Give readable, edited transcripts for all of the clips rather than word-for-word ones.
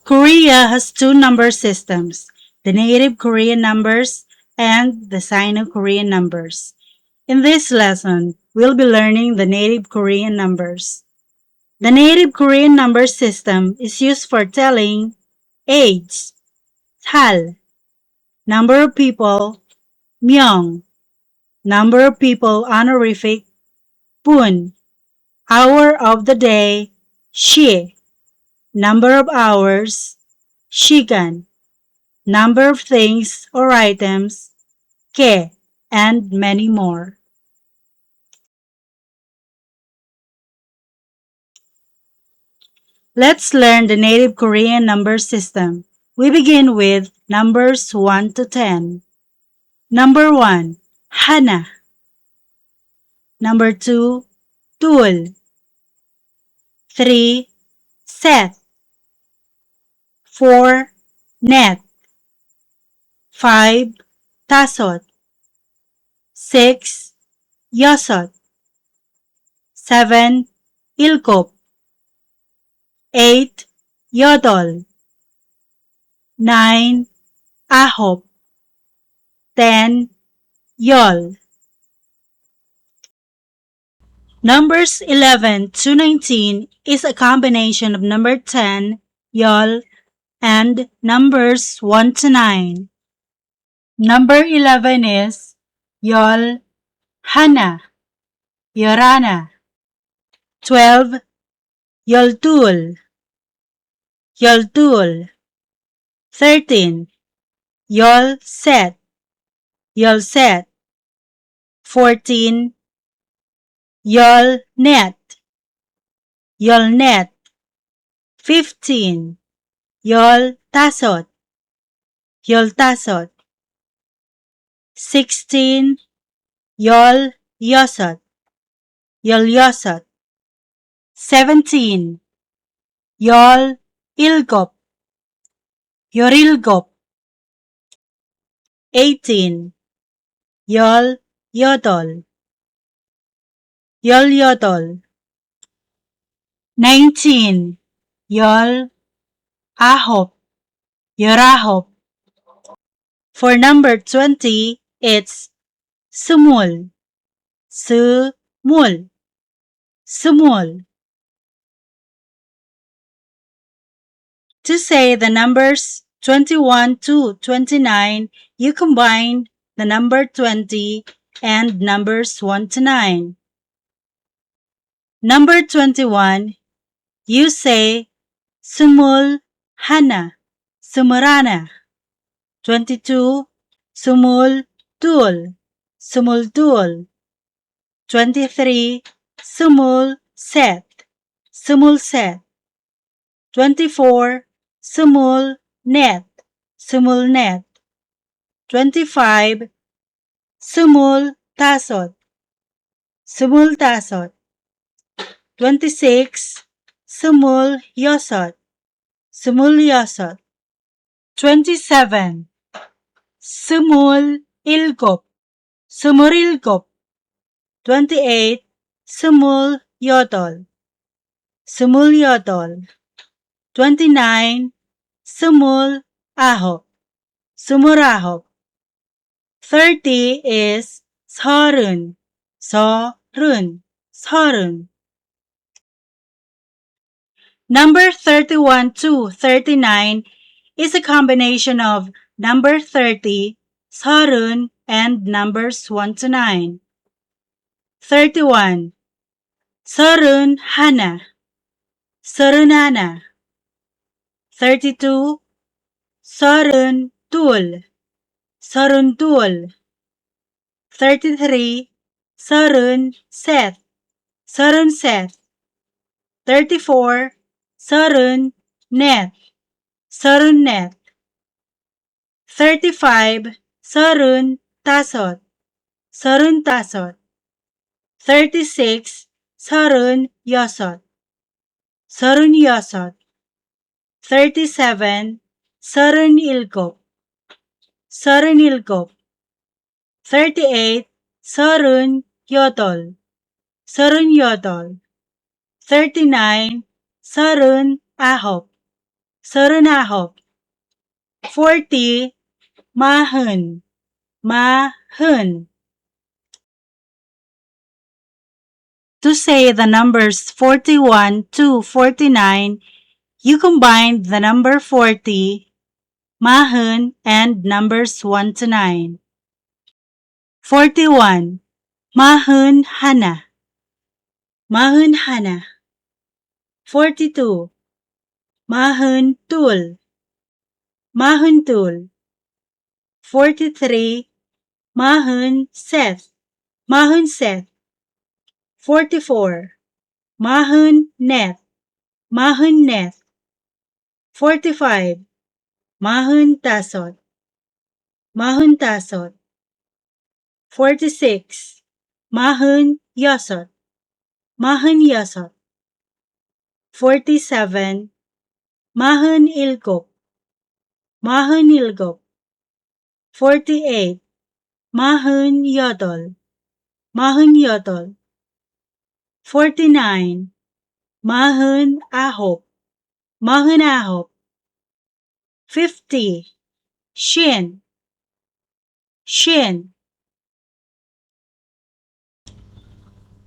Korea has two number systems, the native Korean numbers and the Sino-Korean numbers. In this lesson, we'll be learning the native Korean numbers. The native Korean number system is used for telling age, tal, number of people, myung, number of people honorific, pun, hour of the day, shi, number of hours, shigan, number of things or items, ke, and many more. Let's learn the native Korean number system. We begin with numbers 1 to 10. Number 1, hana. Number 2, tul. 3, set. 4, net. 5, tasot. 6, yosot. 7, ilkop. 8, yodol. 9, ahop. 10, yol. Numbers 11 to 19 is a combination of number 10, yol, and numbers 1 to 9. Number 11 is yol, hana, yorana. 12, yoltul, yoltul. 13, yol set, yol set. 14, yol net, yol net. 15, yol tasot, yol tasot. 16, yol yosot, yol yosot. 17, yol ilgop, yorilgop. 18, yol yodol, yol yodol. 19, yol ahop, yorahop. For number 20, it's sumul, sumul, sumul. To say the numbers 21 to 29, you combine the number 20 and numbers 1 to 9. Number 21, you say sumul hana, sumurana. 22, sumul tul, sumul tul. 23, sumul set, sumul set. 24, sumul net, sumul net. 25, sumul tasot, sumul tasot. 26, sumul yosot, sumul yosot. 27, sumul ilgop, sumurilgop. 28, sumul yodol, sumul yodol. 29, sumul ahop, sumurahop. 30 is 서른, 서른, 서른. Number 31 to 39 is a combination of number 30, 서른, and numbers 1 to 9. 31, 서른 하나, 서른 하나. 32, 서른 둘, 서른 둘. 33, 서른 셋, 서른 셋. 34, 서른 넷, 서른 넷. 35, 서른 다섯, 서른 다섯. 36, 서른 여섯, 서른 여섯. 37, 서른 일곱, 서른 일곱. 38, 서른 여덟, 서른 여덟. 39, 서른 아홉, 서른아홉. 40, 마흔, 마흔. To say the numbers 41 to 49, you combine the number 40, 마흔, and numbers 1 to 9. 41. 마흔 하나. 마흔 하나. 42. 마흔 둘. 마흔 둘. 43. 마흔 셋. 마흔 셋. 44. 마흔 넷. 마흔 넷. 45. 마흔 다섯. 마흔 다섯. 46. 마흔 여섯. 마흔 여섯. 47. 마흔 일곱. 마흔 일곱. 48. 마흔 여덟. 마흔 여덟. 49. 마흔 아홉. 마흔 아홉. 50. 쉰. 쉰.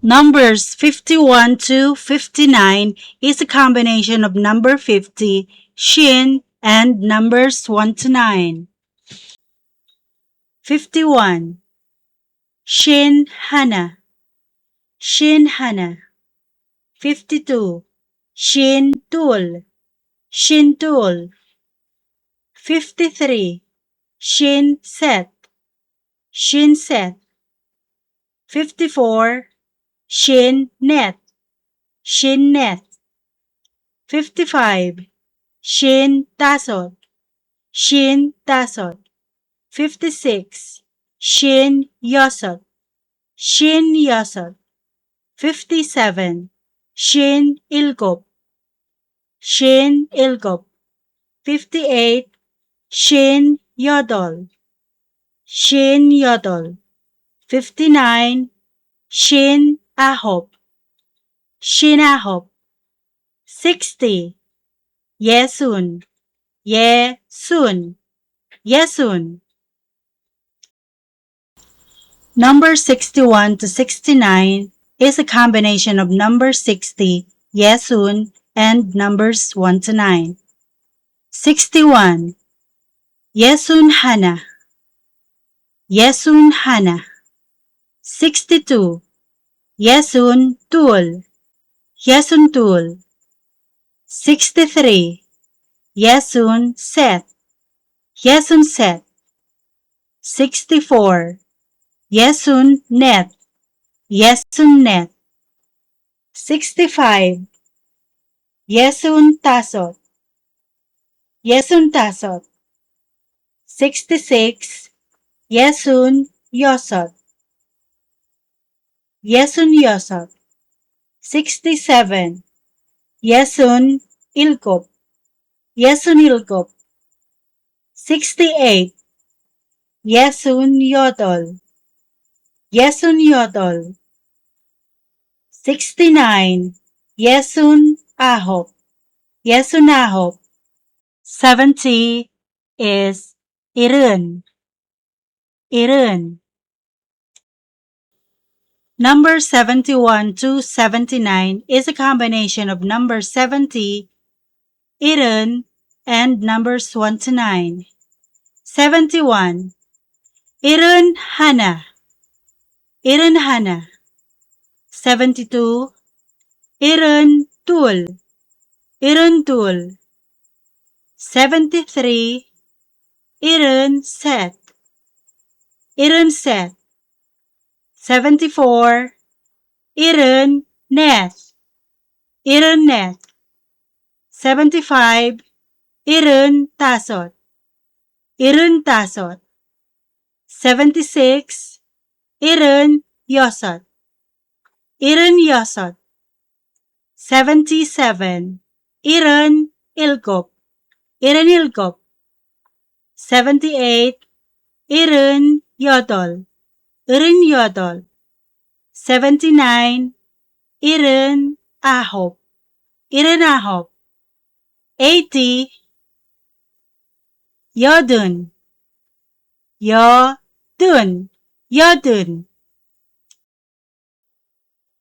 Numbers 51 to 59 is a combination of number 50, 쉰, and numbers 1 to 9. 51. 쉰 하나. 쉰 하나. 52. 쉰 둘. 쉰 둘. 53. 쉰 셋. 쉰 셋. 54. 쉰 넷. 쉰 넷. 55. 쉰 다섯. 쉰 다섯. 56. 쉰 여섯. 쉰 여섯. 57. 쉰 일곱. 쉰 일곱. 58. 쉰 여덟. 쉰 여덟. 59. 쉰 아홉. 쉰 아홉. 60. 예순. 예순. 예순. Number 61 to 69 is a combination of number 60, 예순, and numbers 1 to 9. 61. 예순 하나. 예순 하나. 62. 예순 둘. 예순 둘. 63. 예순 셋. 예순 셋. 64. 예순 넷. 예순 넷. 65. 예순 다섯. 예순 다섯. 66. 예순 여섯. 예순 여섯. 67. 예순 일곱. 예순 일곱. 68. 예순 여덟. 예순 여덟. 69. 예순 아홉. 예순 아홉. 70 is 일흔. 일흔. Number 71 to 79 is a combination of number 70, 일흔, and numbers 1 to 9. 71. 일흔 하나. 일흔 하나. 72. 일흔 둘. 일흔 둘. 73. 일흔 셋. 일흔 셋. 74. 일흔 넷. 일흔 넷. 75. 일흔 다섯. 일흔 다섯. 76. 일흔 여섯. 일흔 여섯. 77. 일흔 일곱. 일흔 일곱. 78. 일흔 여덟. 일흔 여덟. 79. 일흔 아홉. 일흔 아홉. 80. 여든, 여든, 여든.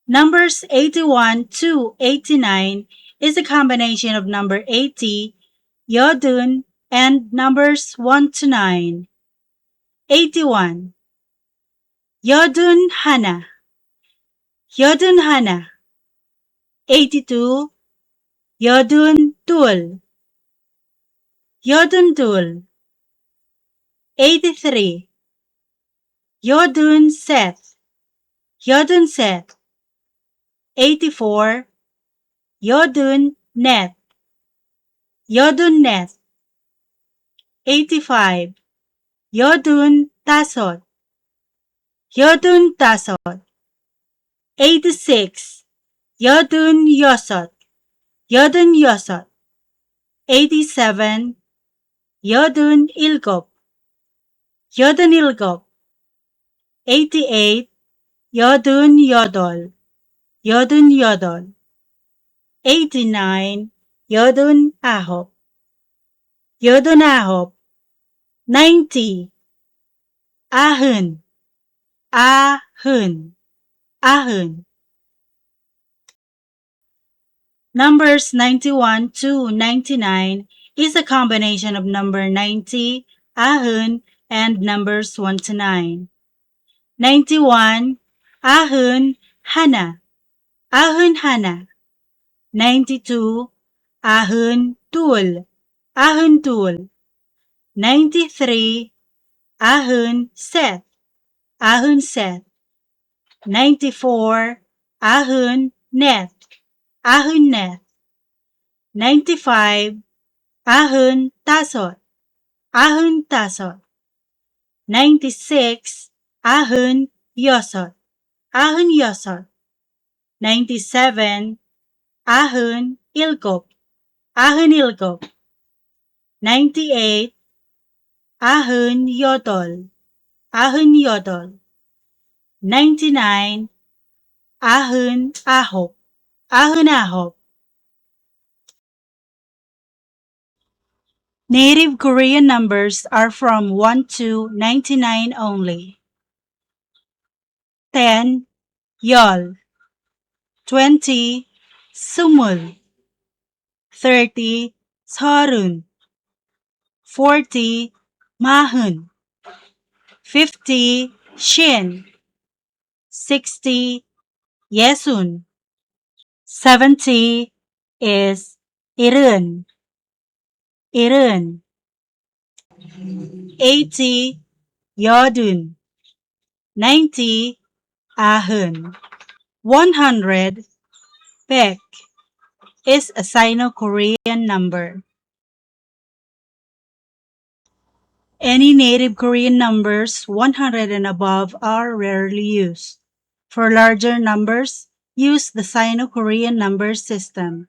Numbers 81 to 89 is a combination of number 80, yodun, and numbers 1 to 9. 81. Yodun hana, yodun hana. 82. Yodun tul, yodun tul. 83. Yodun set, yodun set. 84. Yodun net, yodun net. 85. Yodun tasot, yodun tasot. 86. Yodun yosot, yodun yosot. 87. Yodun ilgop, yodun ilgop. 88. Yodun yodol, yodun yodol. 89. Yodun ahop, yodun ahop. 90. Ahun, ahun, ahun. Numbers 91 to 99 is a combination of number 90, ahun, and numbers 1 to 9. 91. Ahun, hana, ahun, hana. 92. Ahun, tul, ahun, tul. 93. Ahun, set, ahun, set. 94. Ahun, net, ahun, net. 95. Ahun, tasot, ahun, tasot. 96. Ahun, yosot, ahun, yosot. 97. Ahun, ilgop, ahun, ilgop. 98. Ahun, yodol, ahun, yodol. 99. Ahun, ahop, ahun, ahop. Native Korean numbers are from 1 to 99 only. 10. Yol. 20. Sumul. 30. Sorun. 40. Mahun. 50. Shin. 60. Yesun. 70 is Irun. Irun. 80. Yodun. 90. Ahun. 100. Pek is a Sino-Korean number. Any native Korean numbers 100 and above are rarely used. For larger numbers, use the Sino-Korean number system.